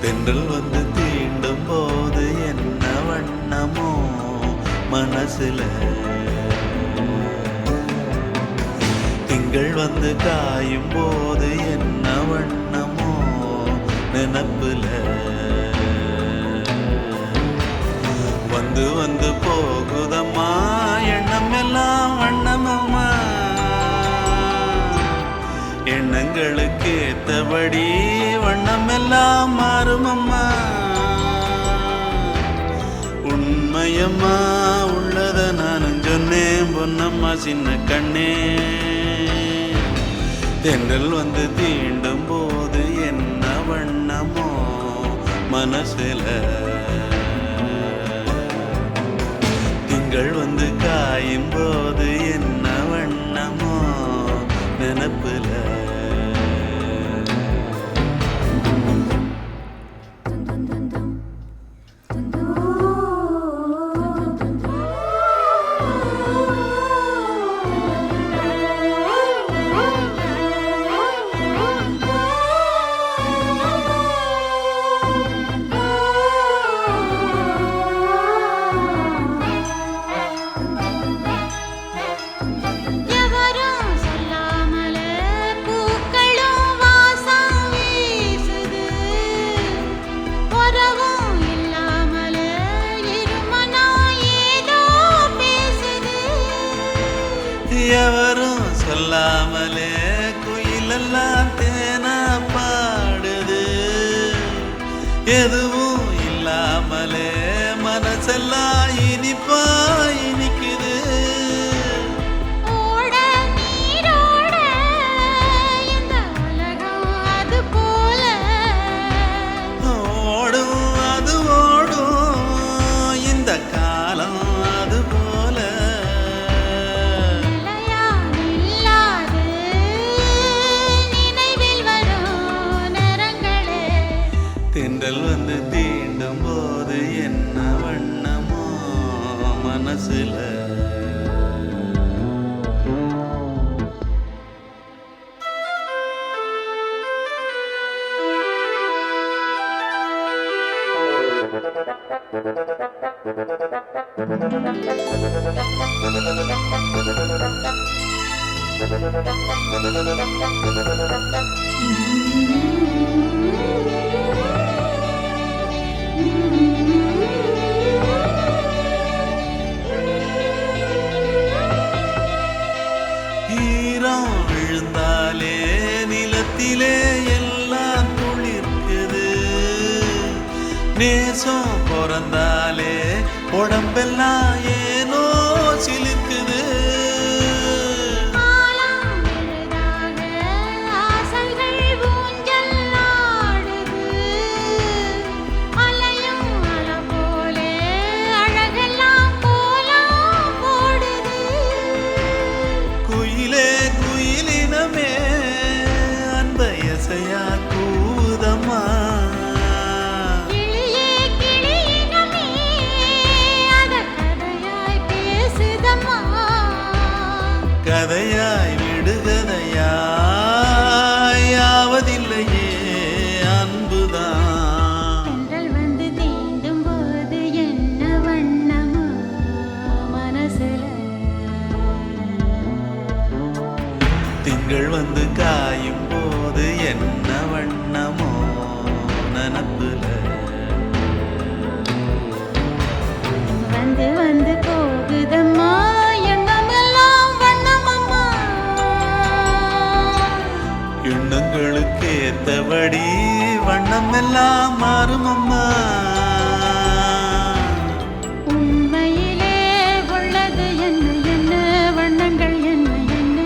தென்றல் வந்து தீண்டும் போது என்ன வண்ணமோ மனசுல, திங்கள் வந்து காயும் போது என்ன வண்ணமோ நினப்புல, வந்து வந்து போகுதம்மா எண்ணம் எல்லாம் வண்ணமம்மா, எண்ணங்களுக்கு ஏத்தபடி வண்ணம் எல்லாம் மாறுமம்மா. உண்மையம்மா உள்ளத நானும் சொன்னேன் பொன்னம்மா சின்ன கண்ணே. தென்றல் வந்து தீண்டும் போது என்ன வண்ணமோ மனசுல, திங்கள் வந்து காயும் போது என்ன வண்ணமோ நினப்புல. எவரும் சொல்லாமலே குயிலெல்லாம் தேனா பாடுது, எதுவும் இல்லாமலே மனசெல்லாம் இனிப்பா இனிக்குது. ஓடும் அது ஓடும் இந்த காலம் அது போல, தென்றல் வந்து தீண்டும் போது என்ன வண்ணமோ மனசுல. ஈரம் விழுந்தாலே நிலத்திலே எல்லாம் துளிர்க்குது, நேசம் பிறந்தாலே உடம்பெல்லாம் ஏனோ சிலிர்க்குது. கதையாய் விடுகதையாய் ஆவதில்லையே அன்புதான். தென்றல் வந்து தீண்டும் போது என்ன வண்ணமோ மனசுல, திங்கள் வந்து காயும் போது என்ன வண்ணமோ நினப்புல, வந்து வந்து போகுதம்மா எண்ணங்களுக்கு ஏத்தபடி வண்ணம் எல்லாம் மாறுமம்மா. உண்மையிலே உள்ளது என்ன என்ன வண்ணங்கள் என்ன என்ன,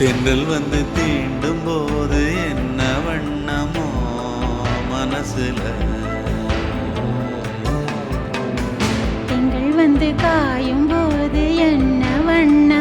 தென்றல் வந்து தீண்டும் போது என்ன வண்ணமோ மனசுல, திங்கள் வந்து காயும் போது என்ன வண்ணம்